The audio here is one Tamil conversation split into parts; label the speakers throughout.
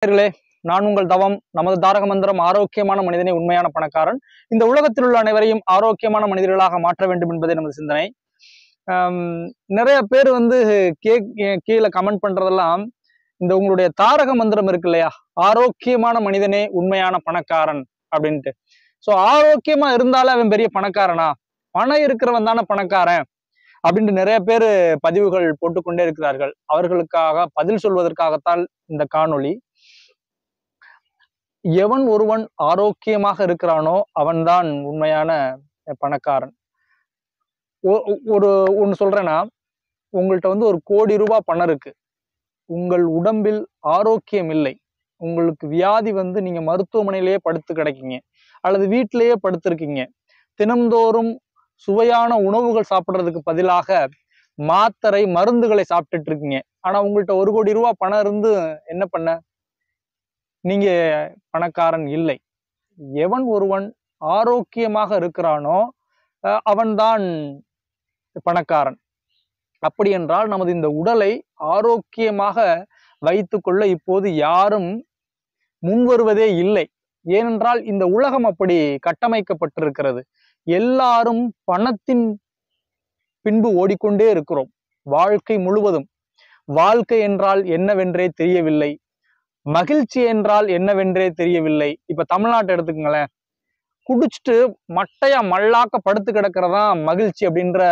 Speaker 1: நேயர்களே, நான் உங்கள் தவம். நமது தாரக மந்திரம் ஆரோக்கியமான மனிதனே உண்மையான பணக்காரன். இந்த உலகத்தில் உள்ள அனைவரையும் ஆரோக்கியமான மனிதர்களாக மாற்ற வேண்டும் என்பதே நமது சிந்தனை. நிறைய பேர் கீழே கமெண்ட் பண்றதெல்லாம் இந்த உங்களுடைய தாரக மந்திரம் இருக்கு இல்லையா, ஆரோக்கியமான மனிதனே உண்மையான பணக்காரன் அப்படின்ட்டு. ஸோ ஆரோக்கியமா இருந்தாலே அவன் பெரிய பணக்காரனா, பணம் இருக்கிறவன் தானே பணக்காரன் அப்படின்ட்டு நிறைய பேர் பதிவுகள் போட்டுக்கொண்டே இருக்கிறார்கள். அவர்களுக்காக பதில் சொல்வதற்காகத்தான் இந்த காணொளி. எவன் ஒருவன் ஆரோக்கியமாக இருக்கிறானோ அவன்தான் உண்மையான பணக்காரன். ஒன்னு சொல்றேன்னா, உங்கள்கிட்ட ஒரு கோடி ரூபாய் பணம் இருக்கு, உங்கள் உடம்பில் ஆரோக்கியம் இல்லை, உங்களுக்கு வியாதி நீங்க மருத்துவமனையிலேயே படுத்து கிடக்கீங்க அல்லது வீட்டிலேயே படுத்திருக்கீங்க, தினம்தோறும் சுவையான உணவுகள் சாப்பிட்றதுக்கு பதிலாக மாத்திரை மருந்துகளை சாப்பிட்டுட்டு இருக்கீங்க. ஆனா உங்கள்கிட்ட 1 கோடி ரூபாய் பணம் இருந்து என்ன பண்ண? நீங்க பணக்காரன் இல்லை. எவன் ஒருவன் ஆரோக்கியமாக இருக்கிறானோ அவன்தான் பணக்காரன். அப்படி என்றால் நமது இந்த உடலை ஆரோக்கியமாக வைத்துக்கொள்ள இப்போது யாரும் முன்வருவதே இல்லை. ஏனென்றால் இந்த உலகம் அப்படி கட்டமைக்கப்பட்டிருக்கிறது. எல்லாரும் பணத்தின் பின்பு ஓடிக்கொண்டே இருக்கிறோம் வாழ்க்கை முழுவதும். வாழ்க்கை என்றால் என்னவென்றே தெரியவில்லை, மகிழ்ச்சி என்றால் என்னவென்றே தெரியவில்லை. இப்ப தமிழ்நாட்டை எடுத்துக்கங்களேன், குடிச்சிட்டு மட்டையா மல்லாக்க படுத்து கிடக்கிறதா மகிழ்ச்சி அப்படின்ற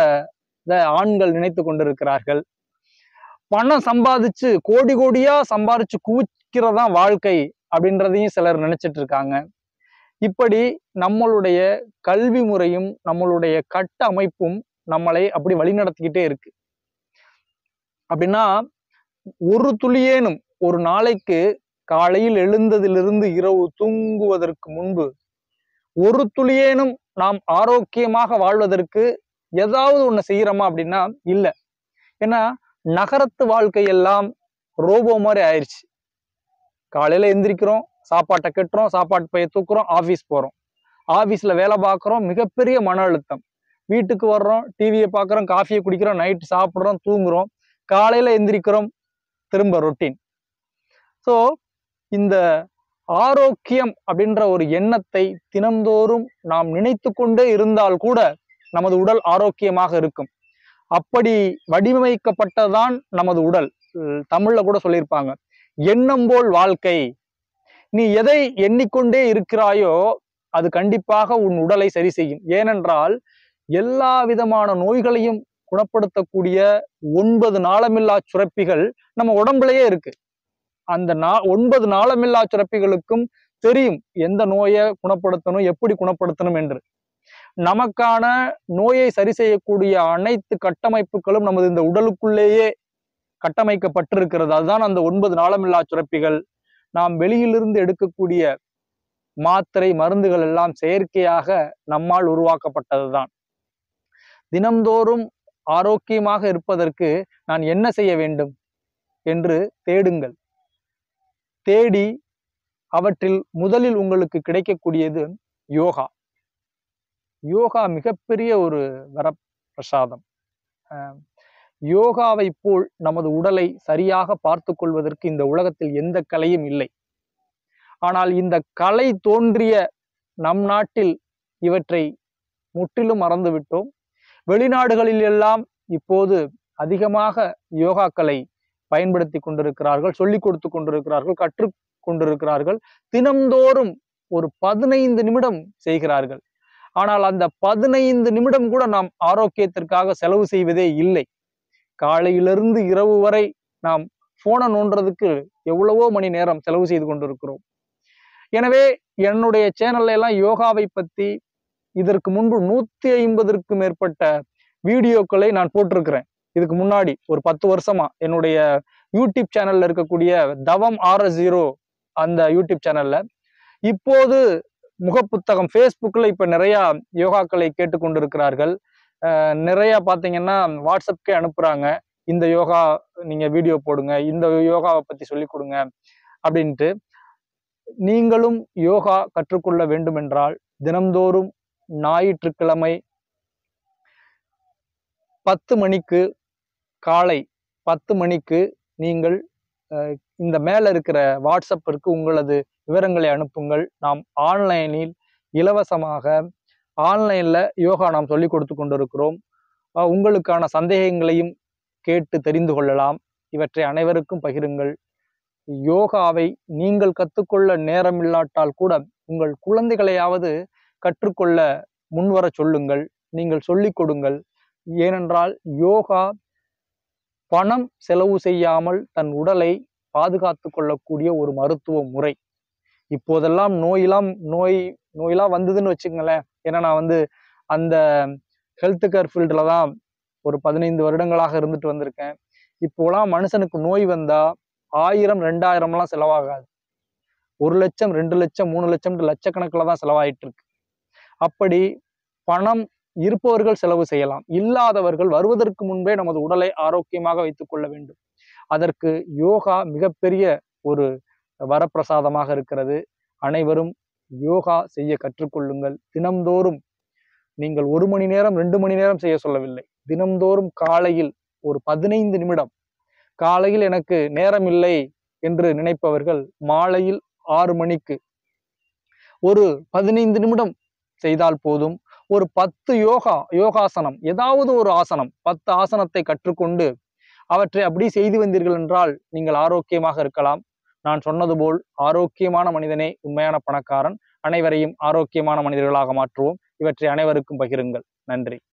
Speaker 1: ஆண்கள் நினைத்து கொண்டிருக்கிறார்கள். பணம் சம்பாதிச்சு கோடி கோடியா சம்பாதிச்சு குவிக்கிறதா வாழ்க்கை அப்படின்றதையும் சிலர் நினைச்சிட்டு இருக்காங்க. இப்படி நம்மளுடைய கல்வி முறையும் நம்மளுடைய கட்ட அமைப்பும் நம்மளை அப்படி வழிநடத்திக்கிட்டே இருக்கு. அப்படின்னா ஒரு துளியேனும் ஒரு நாளைக்கு காலையில் எழுந்ததிலிருந்து இரவு தூங்குவதற்கு முன்பு ஒரு துளியேனும் நாம் ஆரோக்கியமாக வாழ்வதற்கு ஏதாவது ஒண்ணு செய்யறோமா அப்படின்னா இல்ல. ஏன்னா நகரத்து வாழ்க்கையெல்லாம் ரோபோ மாதிரி ஆயிடுச்சு. காலையில எந்திரிக்கிறோம், சாப்பாட்டை கட்டுறோம், சாப்பாட்டு பைய தூக்குறோம், ஆபீஸ் போறோம், ஆபீஸ்ல வேலை பார்க்குறோம், மிகப்பெரிய மன அழுத்தம். வீட்டுக்கு வர்றோம், டிவியை பார்க்குறோம், காஃபியை குடிக்கிறோம், நைட்டு சாப்பிட்றோம், தூங்குறோம், காலையில எந்திரிக்கிறோம், திரும்ப ரொட்டீன். ஸோ இந்த ஆரோக்கியம் அப்படின்ற ஒரு எண்ணத்தை தினம்தோறும் நாம் நினைத்து கொண்டே இருந்தால் கூட நமது உடல் ஆரோக்கியமாக இருக்கும். அப்படி வடிவமைக்கப்பட்டதான் நமது உடல். தமிழ்ல கூட சொல்லியிருப்பாங்க, எண்ணம் போல் வாழ்க்கை. நீ எதை எண்ணிக்கொண்டே இருக்கிறாயோ அது கண்டிப்பாக உன் உடலை சரி செய்யும். ஏனென்றால் எல்லா விதமான நோய்களையும் குணப்படுத்தக்கூடிய 9 நாளமில்லா சுரப்பிகள் நம்ம உடம்புலயே இருக்கு. அந்த 9 நாளமில்லா சுரப்பிகளுக்கும் தெரியும் எந்த நோயை குணப்படுத்தணும், எப்படி குணப்படுத்தணும் என்று. நமக்கான நோயை சரி செய்யக்கூடிய அனைத்து கட்டமைப்புகளும் நமது இந்த உடலுக்குள்ளேயே கட்டமைக்கப்பட்டிருக்கிறது. அதுதான் அந்த 9 நாளமில்லா சுரப்பிகள். நாம் வெளியிலிருந்து எடுக்கக்கூடிய மாத்திரை மருந்துகள் எல்லாம் செயற்கையாக நம்மால் உருவாக்கப்பட்டதுதான். தினம்தோறும் ஆரோக்கியமாக இருப்பதற்கு நான் என்ன செய்ய வேண்டும் என்று தேடுங்கள். தேடி அவற்றில் முதலில் உங்களுக்கு கிடைக்கக்கூடியது யோகா. யோகா மிகப்பெரிய ஒரு வரப்பிரசாதம். யோகாவை போல் நமது உடலை சரியாக பார்த்து கொள்வதற்கு இந்த உலகத்தில் எந்த கலையும் இல்லை. ஆனால் இந்த கலை தோன்றிய நம் நாட்டில் இவற்றை முற்றிலும் மறந்துவிட்டோம். வெளிநாடுகளில் எல்லாம் இப்போது அதிகமாக யோகாக்களை பயன்படுத்தி கொண்டிருக்கிறார்கள், சொல்லிக் கொடுத்து கொண்டிருக்கிறார்கள், கற்றுக் கொண்டிருக்கிறார்கள். தினம்தோறும் ஒரு 15 நிமிடம் செய்கிறார்கள். ஆனால் அந்த 15 நிமிடம் கூட நாம் ஆரோக்கியத்திற்காக செலவு செய்வதே இல்லை. காலையிலிருந்து இரவு வரை நாம் போனை நோண்டுறதுக்கு எவ்வளவோ மணி நேரம் செலவு செய்து கொண்டிருக்கிறோம். எனவே என்னுடைய சேனல்ல எல்லாம் யோகாவை பத்தி இதற்கு முன்பு 150க்கும் மேற்பட்ட வீடியோக்களை நான் போட்டிருக்கிறேன். இதுக்கு முன்னாடி ஒரு 10 வருஷமா என்னுடைய யூடியூப் சேனல்ல இருக்கக்கூடிய தவம் RS0 அந்த யூடியூப் சேனல்ல. இப்போது முகப்புத்தகம் ஃபேஸ்புக்ல இப்ப நிறைய யோகாக்களை கேட்டுக்கொண்டிருக்கிறார்கள். நிறைய பாத்தீங்கன்னா வாட்ஸ்அப்கே அனுப்புறாங்க, இந்த யோகா நீங்க வீடியோ போடுங்க, இந்த யோகாவை பத்தி சொல்லி கொடுங்க அப்படின்ட்டு. நீங்களும் யோகா கற்றுக்கொள்ள வேண்டும் என்றால் தினம்தோறும் ஞாயிற்றுக்கிழமை 10 மணிக்கு, காலை 10 மணிக்கு நீங்கள் இந்த மேல இருக்கிற வாட்ஸ்அப்பிற்கு உங்களது விவரங்களை அனுப்புங்கள். நாம் ஆன்லைனில் இலவசமாக ஆன்லைன்ல யோகா நாம் சொல்லிக் கொடுத்து கொண்டிருக்கிறோம். உங்களுக்கான சந்தேகங்களையும் கேட்டு தெரிந்து கொள்ளலாம். இவற்றை அனைவருக்கும் பகிருங்கள். யோகாவை நீங்கள் கற்றுக்கொள்ள நேரம் இல்லாட்டால் கூட உங்கள் குழந்தைகளையாவது கற்றுக்கொள்ள முன்வர சொல்லுங்கள். நீங்கள் சொல்லிக் கொடுங்கள். ஏனென்றால் யோகா பணம் செலவு செய்யாமல் தன் உடலை பாதுகாத்து கொள்ளக்கூடிய ஒரு மருத்துவ முறை. இப்போதெல்லாம் நோயெல்லாம் வந்ததுன்னு வச்சுக்கங்களேன். ஏன்னா நான் அந்த ஹெல்த் கேர் ஃபீல்டில் தான் ஒரு 15 வருடங்களாக இருந்துட்டு வந்திருக்கேன். இப்போலாம் மனுஷனுக்கு நோய் வந்தா 1000 2000 செலவாகாது. 1 லட்சம் 2 லட்சம் 3 லட்சம் லட்சக்கணக்கில் தான் செலவாயிட்டு இருக்கு. அப்படி பணம் இருப்பவர்கள் செலவு செய்யலாம். இல்லாதவர்கள் வருவதற்கு முன்பே நமது உடலை ஆரோக்கியமாக வைத்துக் கொள்ள வேண்டும். அதற்கு யோகா மிகப்பெரிய ஒரு வரப்பிரசாதமாக இருக்கிறது. அனைவரும் யோகா செய்ய கற்றுக்கொள்ளுங்கள். தினம்தோறும் நீங்கள் 1 மணி நேரம் 2 மணி நேரம் செய்ய சொல்லவில்லை. தினம்தோறும் காலையில் ஒரு 15 நிமிடம், காலையில் எனக்கு நேரம் இல்லை என்று நினைப்பவர்கள் மாலையில் 6 மணிக்கு ஒரு 15 நிமிடம் செய்தால் போதும். ஒரு 10 யோகாசனம், ஏதாவது ஒரு ஆசனம், 10 ஆசனத்தை கற்றுக்கொண்டு அவற்றை அப்படி செய்து வந்தீர்கள் என்றால் நீங்கள் ஆரோக்கியமாக இருக்கலாம். நான் சொன்னது போல் ஆரோக்கியமான மனிதனே உண்மையான பணக்காரன். அனைவரையும் ஆரோக்கியமான மனிதர்களாக மாற்றுவோம். இவற்றை அனைவருக்கும் பகிருங்கள். நன்றி.